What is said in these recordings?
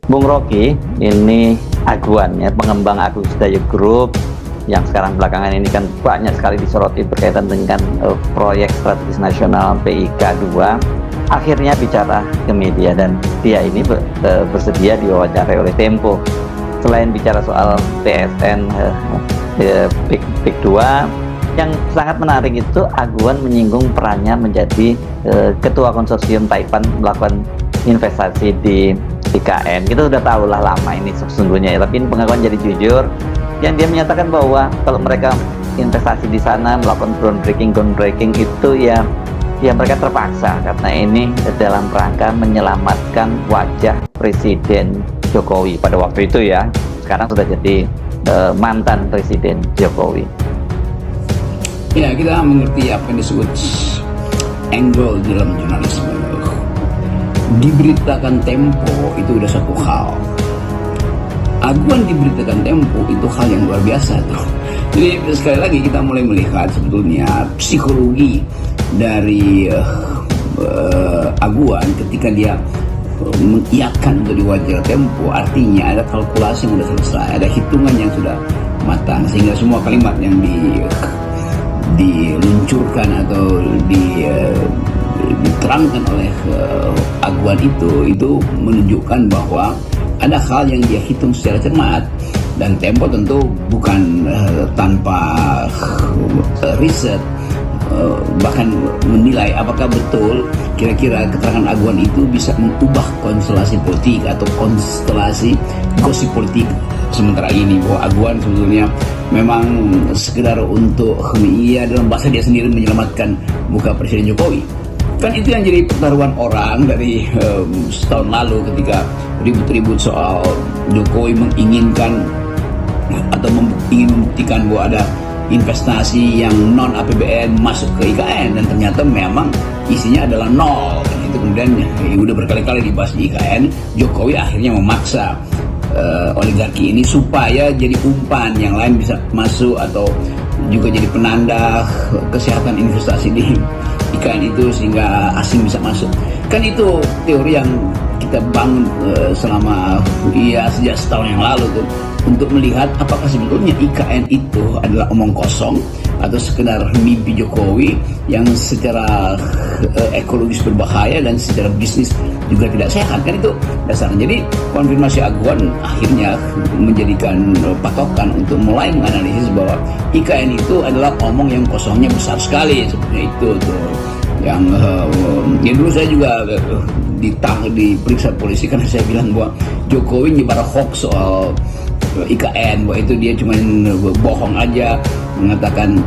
Bung Rocky, ini Aguan ya, pengembang Agus Dayo Group yang sekarang belakangan ini kan banyak sekali disoroti berkaitan dengan proyek strategis nasional PIK 2, akhirnya bicara ke media dan dia ini bersedia diwawancarai oleh Tempo. Selain bicara soal PSN PIK 2, yang sangat menarik itu Aguan menyinggung perannya menjadi ketua konsorsium Taipan melakukan investasi di IKN. Kita sudah tahu lah lama ini sesungguhnya ya, tapi ini pengakuan jadi jujur yang dia menyatakan bahwa kalau mereka investasi di sana melakukan groundbreaking itu ya mereka terpaksa karena ini dalam rangka menyelamatkan wajah Presiden Jokowi pada waktu itu ya, sekarang sudah jadi mantan Presiden Jokowi. Ya, kita mengerti apa yang disebut angle dalam jurnalisme. Diberitakan Tempo itu udah satu hal. Aguan diberitakan Tempo itu hal yang luar biasa tuh. Jadi sekali lagi kita mulai melihat sebetulnya psikologi dari Aguan ketika dia mengiyakan untuk diwawancara Tempo, artinya ada kalkulasi yang sudah selesai, ada hitungan yang sudah matang, sehingga semua kalimat yang diluncurkan atau diterangkan oleh Aguan itu menunjukkan bahwa ada hal yang dia hitung secara cermat, dan Tempo tentu bukan tanpa riset bahkan menilai apakah betul kira-kira keterangan Aguan itu bisa mengubah konstelasi politik atau konstelasi gosip politik sementara ini, bahwa Aguan sebetulnya memang sekedar untuk dalam bahasa dia sendiri menyelamatkan muka Presiden Jokowi. Kan itu yang jadi pertaruhan orang dari setahun lalu ketika ribut-ribut soal Jokowi menginginkan atau ingin membuktikan bahwa ada investasi yang non APBN masuk ke IKN, dan ternyata memang isinya adalah nol. Dan itu kemudian udah berkali-kali dibahas di IKN. Jokowi akhirnya memaksa oligarki ini supaya jadi umpan yang lain bisa masuk atau juga jadi penanda kesehatan investasi di IKN itu sehingga asing bisa masuk. Kan itu teori yang kita bangun selama sejak setahun yang lalu tuh, untuk melihat apakah sebetulnya IKN itu adalah omong kosong atau sekedar mimpi Jokowi yang secara ekologis berbahaya dan secara bisnis juga tidak sehat. Kan itu dasarnya. Jadi konfirmasi Aguan akhirnya menjadikan patokan untuk mulai menganalisis bahwa IKN itu adalah omong yang kosongnya besar sekali seperti itu tuh. Yang dulu saya juga diperiksa polisi karena saya bilang bahwa Jokowi nyebar hoax soal IKN, bahwa itu dia cuma bohong aja, mengatakan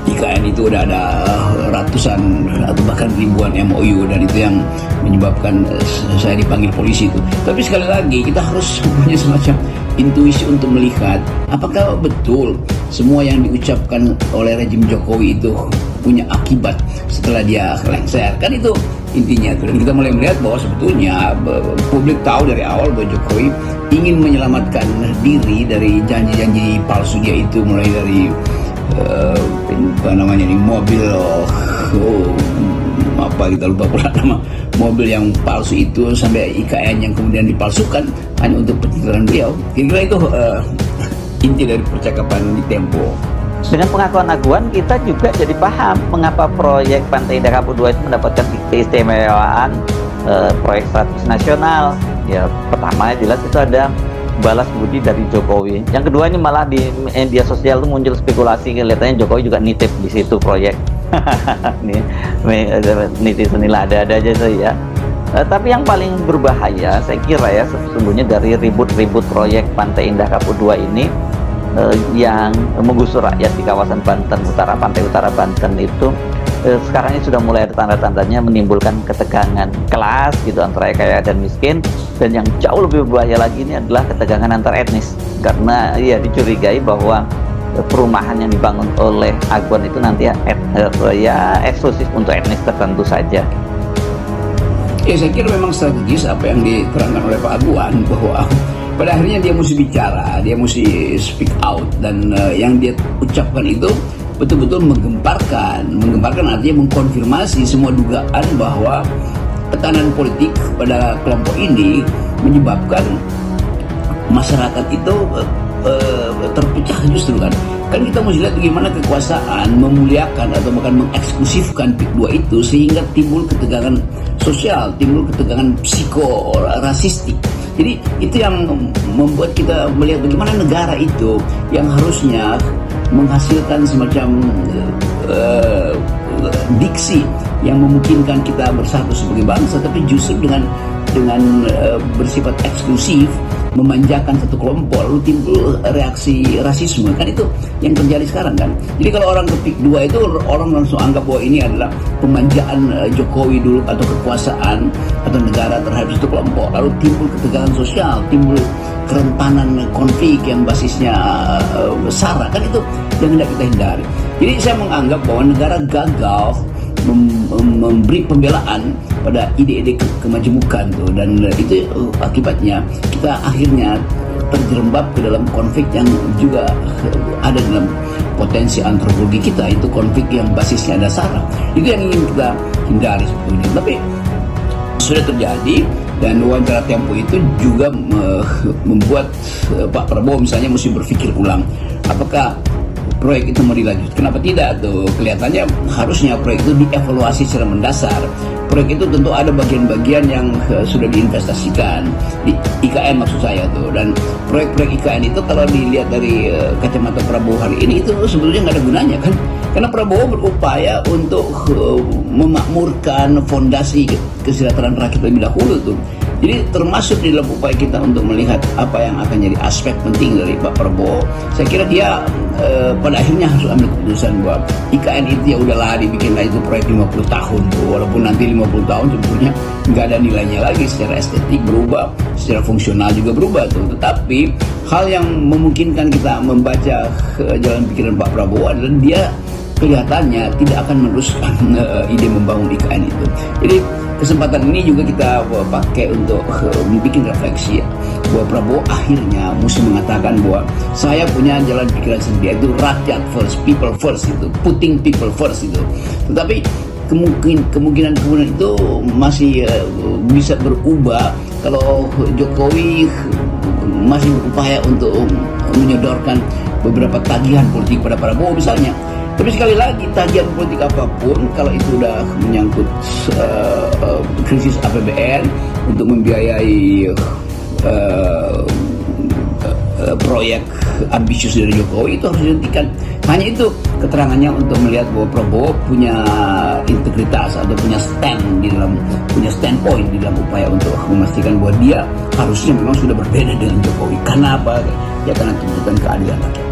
IKN itu udah ada ratusan atau bahkan ribuan MOU, dan itu yang menyebabkan saya dipanggil polisi itu. Tapi sekali lagi kita harus punya semacam intuisi untuk melihat apakah betul semua yang diucapkan oleh rejim Jokowi itu punya akibat setelah dia lengser. Kan itu intinya. Dan kita mulai melihat bahwa sebetulnya publik tahu dari awal bahwa Jokowi ingin menyelamatkan diri dari janji-janji palsu dia itu, mulai dari mobil kita lupa pula nama mobil yang palsu itu, sampai IKN yang kemudian dipalsukan hanya untuk pencitraan beliau. Kira-kira itu inti dari percakapan di Tempo. Dengan pengakuan Aguan kita juga jadi paham mengapa proyek Pantai Indah Kapuk 2 itu mendapatkan keistimewaan proyek strategis nasional. Ya, pertama jelas itu ada balas budi dari Jokowi. Yang kedua ini malah di media sosial itu muncul spekulasi, kelihatannya Jokowi juga nitip di situ proyek. Netizen ada-ada aja tuh ya. Tapi yang paling berbahaya saya kira ya sesungguhnya dari ribut-ribut proyek Pantai Indah Kapuk 2 ini yang menggusur rakyat di kawasan Banten Utara, Pantai Utara Banten itu sekarang ini sudah mulai ada tanda-tandanya menimbulkan ketegangan kelas gitu antara kaya dan miskin, dan yang jauh lebih berbahaya lagi ini adalah ketegangan antar etnis, karena ya dicurigai bahwa perumahan yang dibangun oleh Aguan itu nanti ya eksklusif untuk etnis tertentu saja. Ya, saya kira memang strategis apa yang diterangkan oleh Pak Aguan, bahwa pada akhirnya dia mesti bicara, dia mesti speak out, dan yang dia ucapkan itu betul-betul menggemparkan artinya mengkonfirmasi semua dugaan bahwa tekanan politik pada kelompok ini menyebabkan masyarakat itu terpecah justru kan. Kan kita mesti lihat bagaimana kekuasaan memuliakan atau bahkan mengeksklusifkan PIK 2 itu sehingga timbul ketegangan sosial, timbul ketegangan psikorasistik. Jadi itu yang membuat kita melihat bagaimana negara itu yang harusnya menghasilkan semacam diksi yang memungkinkan kita bersatu sebagai bangsa, tapi justru dengan bersifat eksklusif memanjakan satu kelompok lalu timbul reaksi rasisme. Kan itu yang terjadi sekarang kan. Jadi kalau orang ke PIK 2 itu orang langsung anggap bahwa ini adalah pemanjaan Jokowi dulu atau kekuasaan atau negara terhadap satu kelompok, lalu timbul ketegangan sosial, timbul kerentanan konflik yang basisnya sara. Kan itu yang hendak kita hindari. Jadi saya menganggap bahwa negara gagal memberi pembelaan pada ide-ide kemajemukan tuh, dan itu akibatnya kita akhirnya terjerembab ke dalam konflik yang juga ada dalam potensi antropologi kita, itu konflik yang basisnya ada sara. Itu yang ingin kita hindari sebetulnya, tapi sudah terjadi. Dan wawancara Tempo itu juga membuat Pak Prabowo misalnya mesti berpikir ulang, apakah proyek itu mau dilanjut, kenapa tidak tuh. Kelihatannya harusnya proyek itu dievaluasi secara mendasar. Proyek itu tentu ada bagian-bagian yang sudah diinvestasikan di IKN maksud saya tuh, dan proyek-proyek IKN itu kalau dilihat dari kacamata Prabowo hari ini itu sebetulnya nggak ada gunanya kan, karena Prabowo berupaya untuk memakmurkan fondasi kesejahteraan rakyat lebih dahulu tuh. Jadi termasuk di dalam upaya kita untuk melihat apa yang akan jadi aspek penting dari Pak Prabowo, saya kira dia pada akhirnya harus ambil keputusan bahwa IKN itu ya udahlah dibikinlah itu proyek 50 tahun tuh, walaupun nanti 50 tahun sebetulnya nggak ada nilainya lagi, secara estetik berubah, secara fungsional juga berubah tuh. Tetapi hal yang memungkinkan kita membaca jalan pikiran Pak Prabowo adalah dia kelihatannya tidak akan meneruskan ide membangun IKN itu. Jadi kesempatan ini juga kita pakai untuk membuat refleksi bahwa Prabowo akhirnya mesti mengatakan bahwa saya punya jalan pikiran sendiri, itu rakyat first, people first, itu putting people first itu. Tetapi kemungkinan itu masih bisa berubah kalau Jokowi masih berupaya untuk menyodorkan beberapa tagihan politik pada Prabowo misalnya. Tapi sekali lagi, tagihan politik apapun kalau itu udah menyangkut krisis APBN untuk membiayai proyek ambisius dari Jokowi, itu harus dihentikan. Hanya itu keterangannya untuk melihat bahwa Prabowo punya integritas atau punya standpoint di dalam upaya untuk memastikan bahwa dia harusnya memang sudah berbeda dengan Jokowi. Karena apa? Ya karena tuntutan keadilan rakyat.